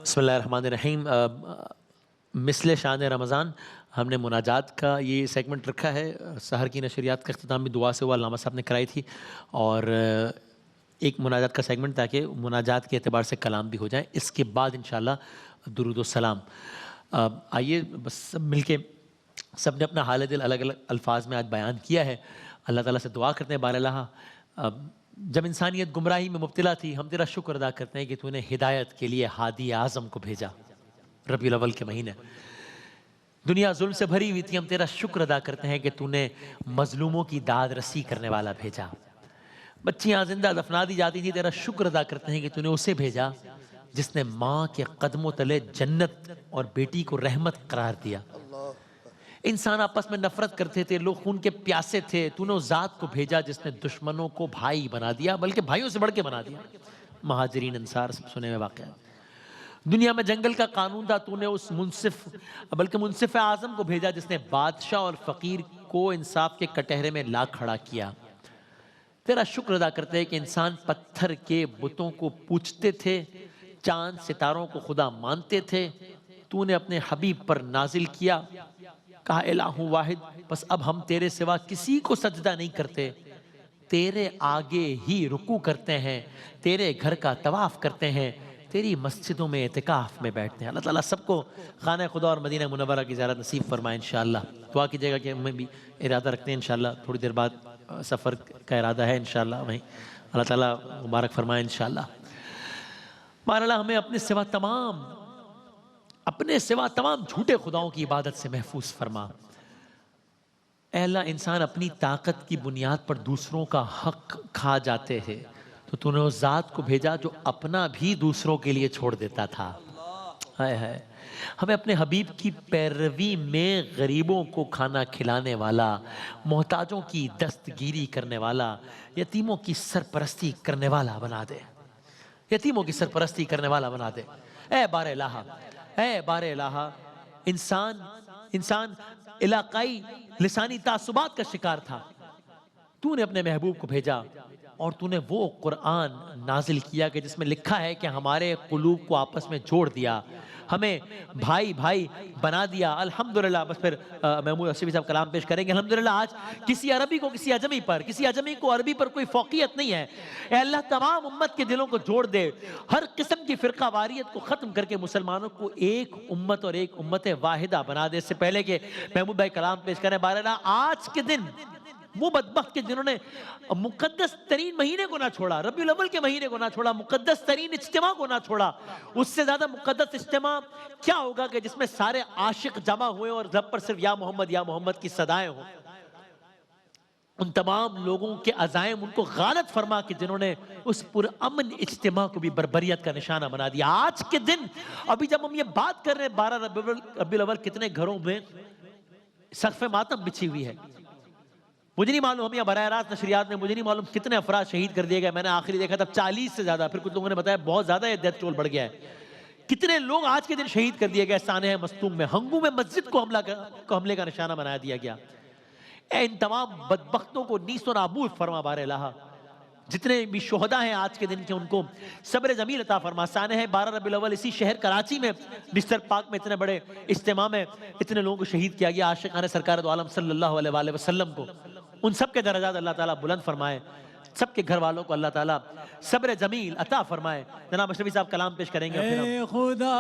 بسم اللہ الرحمن الرحیم۔ مثل شان رمضان ہم نے مناجات کا یہ سیگمنٹ رکھا ہے۔ سحر کی نشریات کا اختتام بھی دعا سے ہوا، علامہ صاحب نے کرائی تھی، اور ایک مناجات کا سیگمنٹ تاکہ مناجات کے اعتبار سے کلام بھی ہو جائیں۔ اس کے بعد انشاءاللہ درود و سلام۔ آئیے بس سب مل کے سب نے اپنا حال دل الگ الگ الفاظ میں آج بیان کیا ہے۔ اللہ تعالیٰ سے دعا کرتے ہیں بار اللہ، جب انسانیت گمراہی میں مبتلا تھی ہم تیرا شکر ادا کرتے ہیں کہ تو نے ہدایت کے لیے ہادی اعظم کو بھیجا۔ ربیع الاول کے مہینے دنیا ظلم سے بھری ہوئی تھی، ہم تیرا شکر ادا کرتے ہیں کہ تو نے مظلوموں کی داد رسی کرنے والا بھیجا۔ بچیاں زندہ دفنا دی جاتی تھی، تیرا شکر ادا کرتے ہیں کہ تو نے اسے بھیجا جس نے ماں کے قدموں تلے جنت اور بیٹی کو رحمت قرار دیا۔ انسان آپس میں نفرت کرتے تھے، لوگ خون کے پیاسے تھے، تو نے اس ذات کو بھیجا جس نے دشمنوں کو بھائی بنا دیا، بلکہ بھائیوں سے بڑھ کے بنا دیا۔ مہاجرین انصار سب سنے ہوئے واقعہ۔ دنیا میں جنگل کا قانون تھا، تو نے اس منصف اعظم کو بھیجا جس نے بادشاہ اور فقیر کو انصاف کے کٹہرے میں لا کھڑا کیا۔ تیرا شکر ادا کرتے ہیں کہ انسان پتھر کے بتوں کو پوجتے تھے، چاند ستاروں کو خدا مانتے تھے، تو نے اپنے حبیب پر نازل کیا، کہا الہ واحد، بس اب ہم تیرے سوا کسی کو سجدہ نہیں کرتے، تیرے آگے ہی رکوع کرتے ہیں، تیرے گھر کا طواف کرتے ہیں، تیری مسجدوں میں اعتکاف میں بیٹھتے ہیں۔ اللہ تعالیٰ سب کو خانہ خدا اور مدینہ منورہ کی زیارت نصیب فرمائے انشاءاللہ۔ دعا کیجئے گا کہ ہمیں بھی ارادہ رکھتے ہیں انشاءاللہ، تھوڑی دیر بعد سفر کا ارادہ ہے انشاءاللہ، وہیں اللہ تعالیٰ مبارک فرمائے انشاءاللہ۔ بہرحال ہمیں اپنے سوا تمام جھوٹے خداؤں کی عبادت سے محفوظ فرما۔ اے اللہ، انسان اپنی طاقت کی بنیاد پر دوسروں کا حق کھا جاتے ہیں، تو نے اس ذات کو بھیجا جو اپنا بھی دوسروں کے لیے چھوڑ دیتا تھا۔ ہمیں اپنے حبیب کی پیروی میں غریبوں کو کھانا کھلانے والا، محتاجوں کی دستگیری کرنے والا، یتیموں کی سرپرستی کرنے والا بنا دے، یتیموں کی سرپرستی کرنے والا بنا دے۔ اے بار الہ، انسان علاقائی لسانی تعصبات کا شکار تھا، تو نے اپنے محبوب کو بھیجا اور تو نے وہ قرآن نازل کیا کہ جس میں لکھا ہے کہ ہمارے قلوب کو آپس میں جوڑ دیا، ہمیں بھائی بنا دیا۔ الحمدللہ۔ بس پھر محمود اشرفی صاحب کلام پیش کریں گے۔ الحمدللہ آج کسی عربی کو کسی عجمی پر، کسی عجمی کو عربی پر کوئی فوقیت نہیں ہے۔ اے اللہ، تمام امت کے دلوں کو جوڑ دے، ہر قسم کی فرقہ واریت کو ختم کر کے مسلمانوں کو ایک امت اور ایک امت واحدہ بنا دے۔ اس سے پہلے کہ محمود بھائی کلام پیش کریں، بہرحال آج کے دن وہ بدبخت کے جنہوں نے مقدس ترین مہینے کو نہ چھوڑا، ربیع الاول کے مہینے کو نہ چھوڑا، مقدس ترین اجتماع کو نہ چھوڑا، اس سے زیادہ مقدس اجتماع کیا ہوگا کہ جس میں سارے عاشق جمع ہوئے اور رب پر صرف یا محمد کی صدائیں ہوں۔ ان تمام لوگوں کے عزائم ان کو غالب فرما کہ جنہوں نے اس پرامن اجتماع کو بھی بربریت کا نشانہ بنا دیا۔ آج کے دن ابھی جب ہم یہ بات کر رہے ہیں 12 ربیع الاول، کتنے گھروں میں سقف ماتم بچھی ہوئی ہے، مجھے نہیں معلوم، ہم یہاں براہ راست نشریات میں مجھے نہیں معلوم کتنے افراد شہید کر دیے گئے۔ میں نے آخری دیکھا تھا 40 سے زیادہ، پھر کچھ لوگوں نے بتایا بہت زیادہ یہ ڈیتھ ٹول بڑھ گیا ہے۔ کتنے لوگ آج کے دن شہید کر دیے گئے سانحہ مستوم میں، ہنگو میں مسجد کو حملے کا نشانہ بنا دیا گیا۔ اے ان تمام بدبختوں کو نیست و نابود فرما بار الہ۔ جتنے بھی شہداء ہیں آج کے دن کے، ان کو صبر جمیل عطا فرما۔ سانحہ 12 ربیع الاول اسی شہر کراچی میں بستر پاک میں اتنے بڑے اجتماع میں اتنے لوگوں کو شہید کیا گیا، عاشقان سرکار دو عالم صلی اللہ علیہ وآلہ وسلم کو۔ ان سب کے درجات اللہ تعالیٰ بلند فرمائے، سب کے گھر والوں کو اللہ تعالیٰ صبر جمیل عطا فرمائے۔ جناب اشرفی صاحب کلام پیش کریں گے۔ اے خدا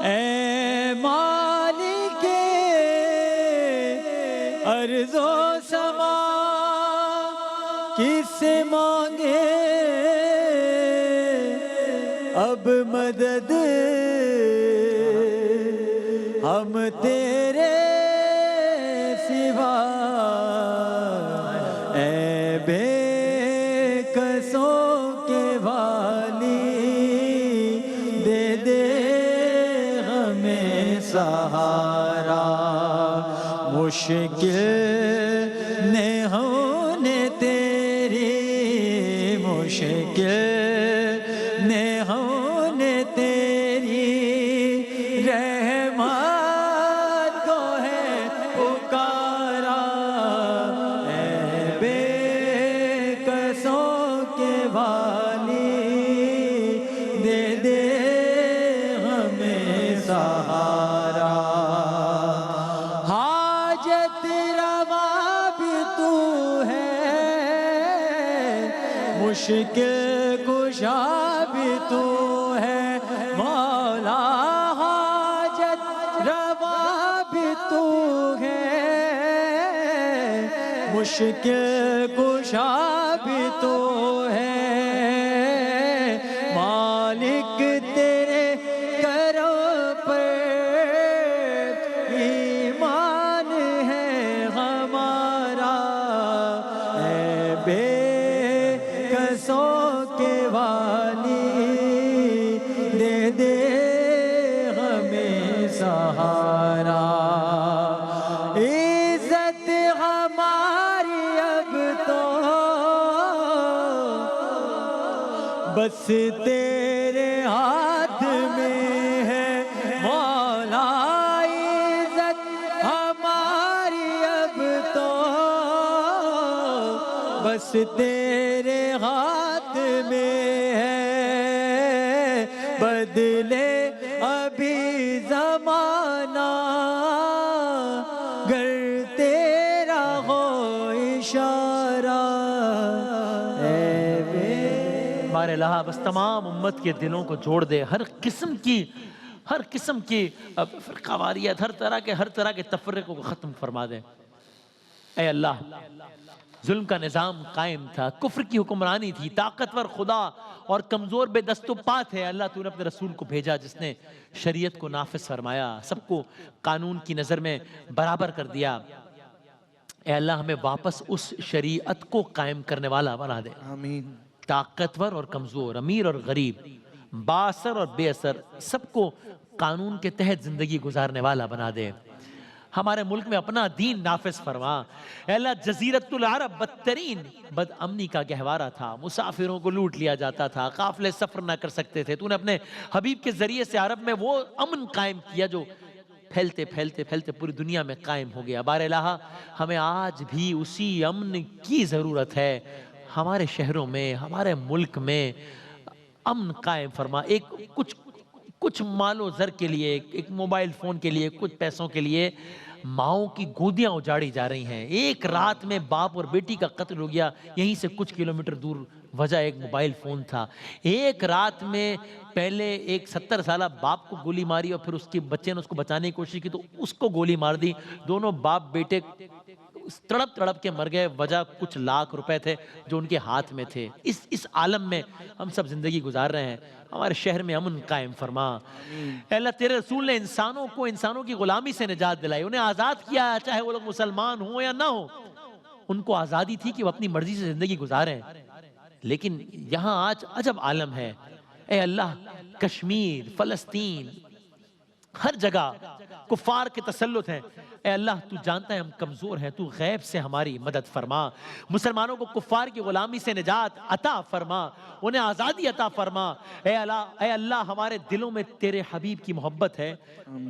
اے مالک ارض و سما، کس سے مانگے اب مدد، ہم تیرے سوا، اے بے کسوں کے والی، دے دے ہمیں سہارا، مشکل نے تیری، مشکل نے تیری رحمت کو ہے پکارا، اے بے کسوں کے والی دے دے ہمیں سہارا حاجت روا بھی تو ہے مشکل کشا بھی تو ہے مولا حاجت روا بھی تو ہے مشکل کشا بھی تو ہے مالک تیرے کرم پر ایمان ہے ہمارا اے بے کسوں کے والی دے دے ہمیں سہارا عزت ہماری اب تو بس تیرے ہاتھ میں ہے مولا عزت ہماری اب تو بس تیرے ہاتھ میں ہے بدلے ابھی زمانہ گر تیرا ہو اشارہ اے بار الہ بس تمام امت کے دلوں کو جوڑ دے ہر قسم کی فرقہ واریت ہر طرح کے تفرقوں کو ختم فرما دے اے اللہ ظلم کا نظام قائم تھا کفر کی حکمرانی تھی طاقتور خدا اور کمزور بے دست و پا تھے اللہ تو نے اپنے رسول کو بھیجا جس نے شریعت کو نافذ فرمایا سب کو قانون کی نظر میں برابر کر دیا اے اللہ ہمیں واپس اس شریعت کو قائم کرنے والا بنا دے آمین طاقتور اور کمزور امیر اور غریب بااثر اور بے اثر سب کو قانون کے تحت زندگی گزارنے والا بنا دے ہمارے ملک میں اپنا دین نافذ فرما اے اللہ جزیرت العرب بدترین بد امنی کا گہوارہ تھا مسافروں کو لوٹ لیا جاتا تھا قافلے سفر نہ کر سکتے تھے تو نے اپنے حبیب کے ذریعے سے عرب میں وہ امن قائم کیا جو پھیلتے پھیلتے پھیلتے پوری دنیا میں قائم ہو گیا بار الہ ہمیں آج بھی اسی امن کی ضرورت ہے ہمارے شہروں میں ہمارے ملک میں امن قائم فرما ایک کچھ مال و زر کے لیے ایک موبائل فون کے لیے کچھ پیسوں کے لیے ماؤں کی گودیاں اجاڑی جا رہی ہیں ایک رات میں باپ اور بیٹی کا قتل ہو گیا یہیں سے کچھ کلومیٹر دور وجہ ایک موبائل فون تھا ایک رات میں پہلے ایک 70 سالہ باپ کو گولی ماری اور پھر اس کے بچے نے اس کو بچانے کی کوشش کی تو اس کو گولی مار دی دونوں باپ بیٹے تڑپ کے مر گئے وجہ کچھ لاکھ روپے تھے جو ان کے ہاتھ میں تھے اس عالم میں ہم سب زندگی گزار رہے ہیں ہمارے شہر میں امن قائم فرما اے اللہ تیرے رسول نے انسانوں کی غلامی سے نجات دلائی انہیں آزاد کیا چاہے وہ لوگ مسلمان ہوں یا نہ ہوں ان کو آزادی تھی کہ وہ اپنی مرضی سے زندگی گزاریں لیکن یہاں آج عجب عالم ہے اے اللہ کشمیر فلسطین ہر جگہ کفار کے تسلط ہیں اے اللہ تو جانتا ہے ہم کمزور ہیں تو غیب سے ہماری مدد فرما مسلمانوں کو کفار کی غلامی سے نجات عطا فرما انہیں آزادی عطا فرما اے اللہ ہمارے دلوں میں تیرے حبیب کی محبت ہے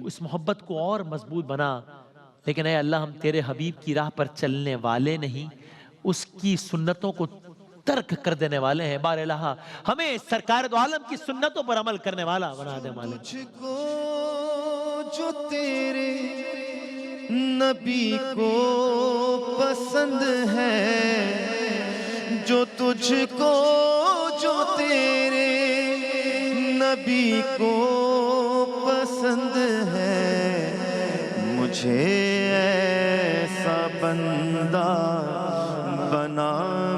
اس محبت کو اور مضبوط بنا لیکن اے اللہ ہم تیرے حبیب کی راہ پر چلنے والے نہیں اس کی سنتوں کو ترک کر دینے والے ہیں بار الہ ہمیں سرکار دو عالم کی سنتوں پر عمل کرنے والا بنا دے مالک تجھ کو جو تیرے نبی کو پسند ہے جو تجھ کو جو تیرے نبی کو پسند ہے مجھے ایسا بندہ بنا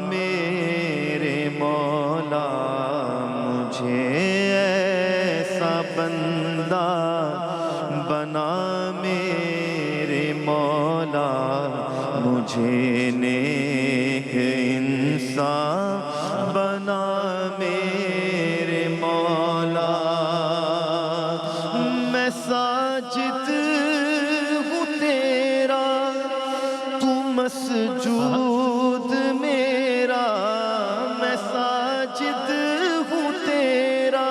میرے مولا مجھے ایسا بندہ بنا میرے مولا مجھے نیک انسان بنا میرے مولا میں ساجد ہوں تیرا تو مسجود میرا میں ساجد ہوں تیرا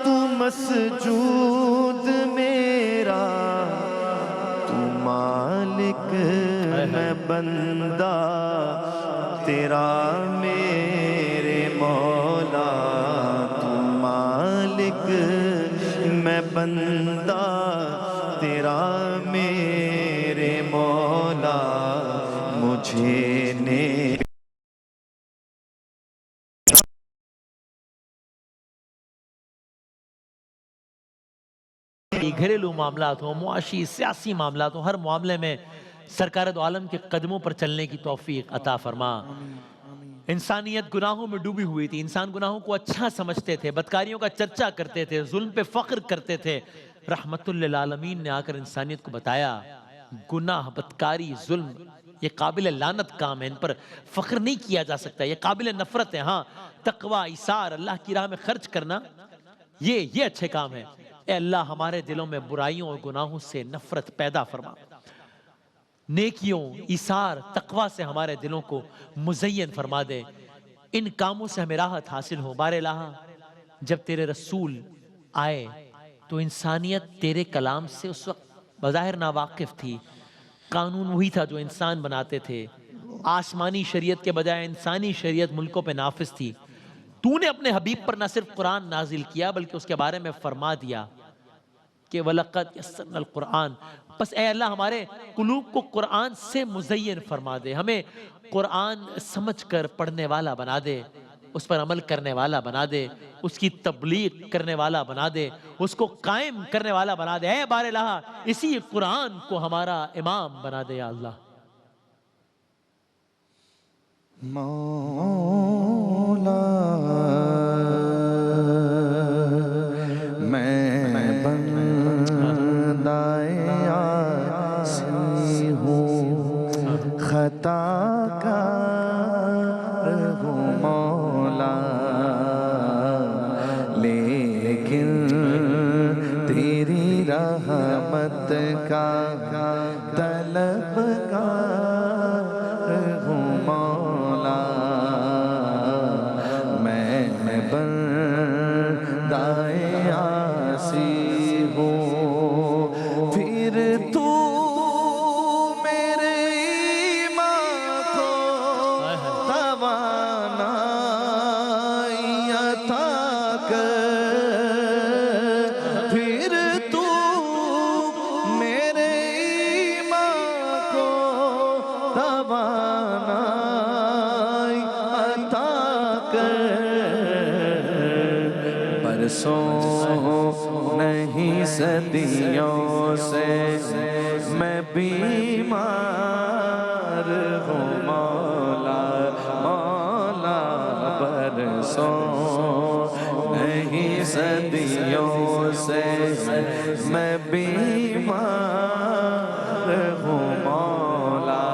تو مسجود میرا تو مالک میں بندہ تیرا میرے مولا بندہ تیرا میرے مولا، مجھے نے گھریلو معاملات ہوں، معاشی سیاسی معاملات ہوں، ہر معاملے میں سرکار دو عالم کے قدموں پر چلنے کی توفیق عطا فرما۔ انسانیت گناہوں میں ڈوبی ہوئی تھی، انسان گناہوں کو اچھا سمجھتے تھے، بدکاریوں کا چرچا کرتے تھے، ظلم پہ فخر کرتے تھے۔ رحمت للعالمین نے آ کر انسانیت کو بتایا گناہ، بدکاری، ظلم یہ قابل لعنت کام ہے، ان پر فخر نہیں کیا جا سکتا، یہ قابل نفرت ہے۔ ہاں تقوی، ایثار، اللہ کی راہ میں خرچ کرنا یہ اچھے کام ہے۔ اے اللہ ہمارے دلوں میں برائیوں اور گناہوں سے نفرت پیدا فرما، نیکیوں، ایثار، تقوی سے ہمارے دلوں کو مزین فرما دے، ان کاموں سے ہمیں راحت حاصل ہو۔ بار الہ جب تیرے رسول آئے تو انسانیت تیرے کلام سے اس وقت بظاہر ناواقف تھی، قانون وہی تھا جو انسان بناتے تھے، آسمانی شریعت کے بجائے انسانی شریعت ملکوں پہ نافذ تھی۔ تو نے اپنے حبیب پر نہ صرف قرآن نازل کیا بلکہ اس کے بارے میں فرما دیا کہ وَلَقَدْ يَسَّرْنَا الْقُرْآنَ، بس اے اللہ ہمارے قلوب کو قرآن سے مزین فرما دے، ہمیں قرآن سمجھ کر پڑھنے والا بنا دے، اس پر عمل کرنے والا بنا دے، اس کی تبلیغ کرنے والا بنا دے، اس کو قائم کرنے والا بنا دے۔ اے بار الہ اسی قرآن کو ہمارا امام بنا دے یا اللہ۔ مولا میں بندہ عاصی ہوں، خطا کار ہوں مولا، لیکن تیری رحمت کا طلبگار ہوں مولا، میں بندہ عاصی ہوں، پھر تو میرے ایمان کو توانائی عطا کر، پھر تو میرے ایمان کو توانائی عطا کر، برسوں نہیں صدیوں سے میں بیمار ہوں مولا، مولا برسوں نہیں صدیوں سے میں بیمار ہوں مولا،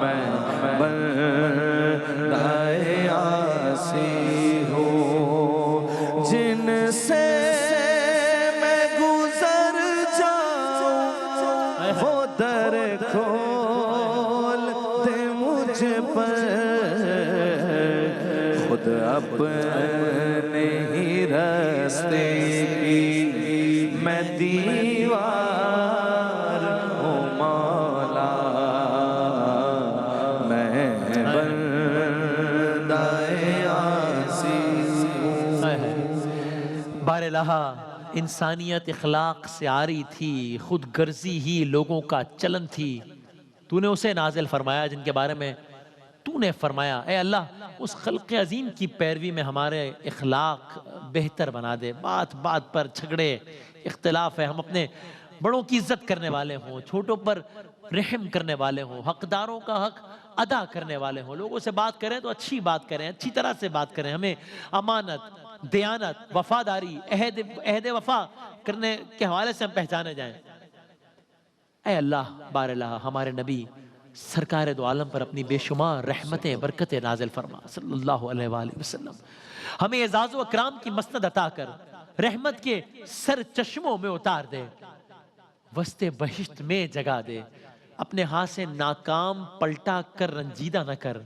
میں بندہ عاصی ہوں، جن سے میں گزر جاؤں وہ در کھول دے مجھ پر، خود اپنے ہی راستے کی میں دیوار ہوں مولا، میں بندہ عاصی ہوں۔ بار الہ انسانیت اخلاق سے آری تھی، خود غرضی ہی لوگوں کا چلن تھی، تو نے اسے نازل فرمایا جن کے بارے میں تو نے فرمایا۔ اے اللہ اس خلق عظیم کی پیروی میں ہمارے اخلاق بہتر بنا دے، بات بات پر جھگڑے اختلاف ہے، ہم اپنے بڑوں کی عزت کرنے والے ہوں، چھوٹوں پر رحم کرنے والے ہوں، حقداروں کا حق ادا کرنے والے ہوں، لوگوں سے بات کریں تو اچھی بات کریں، اچھی طرح سے بات کریں، ہمیں امانت، دیانت، وفاداری، عہد وفا کرنے کے حوالے سے ہم پہچانے جائیں۔ اے اللہ بار الہ ہمارے نبی سرکار دو عالم پر اپنی بے شمار رحمتیں برکتیں نازل فرما صلی اللہ علیہ وآلہ وسلم، ہمیں اعزاز و اکرام کی مسند عطا کر، رحمت کے سر چشموں میں اتار دے، وسط بہشت میں جگہ دے، اپنے ہاتھ سے ناکام پلٹا کر رنجیدہ نہ کر۔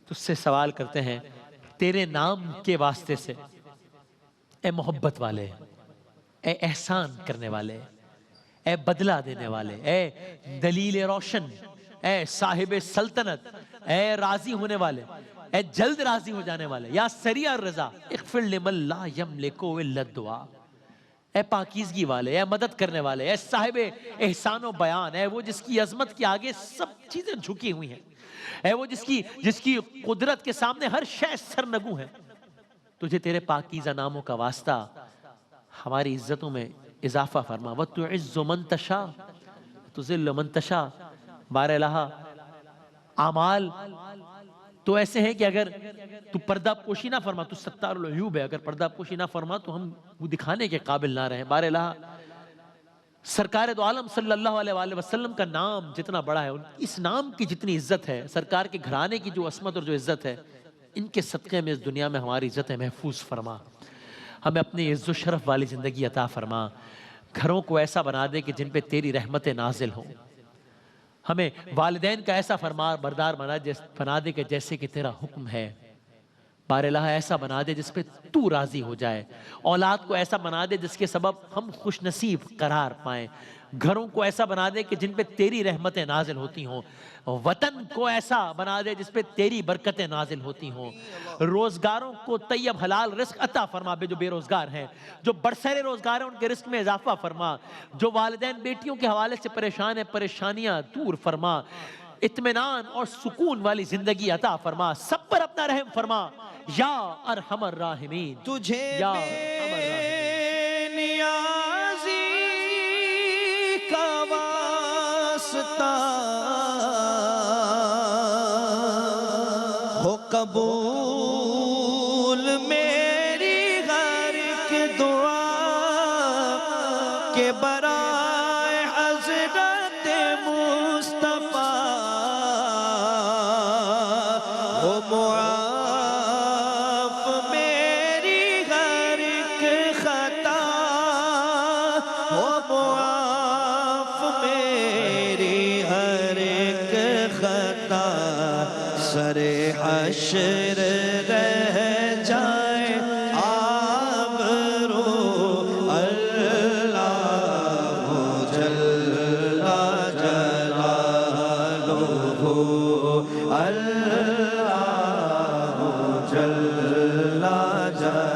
تجھ سے سوال کرتے ہیں تیرے نام کے واسطے سے، اے محبت والے، اے احسان کرنے والے، اے بدلہ دینے والے، اے دلیل روشن، اے صاحب سلطنت، اے راضی ہونے والے، اے جلد راضی ہو جانے والے، یا سریع الرضا اغفر لمن لا یملکو الا الدعاء، اے پاکیزگی والے، اے مدد کرنے والے، اے صاحب احسان و بیان، اے وہ جس کی عظمت کے آگے سب چیزیں جھکی ہوئی ہیں، اے وہ جس کی قدرت کے سامنے ہر شے سرنگوں ہے، تجھے تیرے پاکیزہ ناموں کا واسطہ ہماری عزتوں میں اضافہ فرما۔ وَتُعِزُّ مَن تَشَاءُ تُذِلُّ مَن تَشَاءُ۔ بار الہ اعمال تو ایسے ہیں کہ اگر تو پردہ پوشی نہ فرما، تو ستار العیوب ہے، اگر پردہ پوشی نہ فرما تو ہم وہ دکھانے کے قابل نہ رہیں۔ بار الہ سرکار دو عالم صلی اللہ علیہ وآلہ وسلم کا نام جتنا بڑا ہے، اس نام کی جتنی عزت ہے، سرکار کے گھرانے کی جو عصمت اور جو عزت ہے، ان کے صدقے میں اس دنیا میں ہماری عزتیں محفوظ فرما، ہمیں اپنی عز و شرف والی زندگی عطا فرما، گھروں کو ایسا بنا دے کہ جن پہ تیری رحمتیں نازل ہوں، ہمیں والدین کا ایسا فرمان بردار بنا دے کہ جیسے کہ تیرا حکم ہے، بار الہ ایسا بنا دے جس پہ تو راضی ہو جائے، اولاد کو ایسا بنا دے جس کے سبب ہم خوش نصیب قرار پائیں، گھروں کو ایسا بنا دے کہ جن پہ تیری رحمتیں نازل ہوتی ہوں، وطن کو ایسا بنا دے جس پہ تیری برکتیں نازل ہوتی ہوں، روزگاروں کو طیب حلال رزق عطا فرما، جو بے روزگار ہیں، جو برسر روزگار ہیں ان کے رزق میں اضافہ فرما، جو والدین بیٹیوں کے حوالے سے پریشان ہیں پریشانیاں دور فرما، اطمینان اور سکون والی زندگی عطا فرما، سب پر اپنا رحم فرما یا ارحم الراحمین، تجھے یا بے نیازی کا واسطہ ہو قبول میری ہر ایک دعا کے برائے حضرت مصطفیٰ ہو معاف میری ہر ایک خطا، ہو معاف میری ہر ایک خطا، سر حشر رہ جائے آبرو اللہ جل جلالہ، اللہ جل جلالہ۔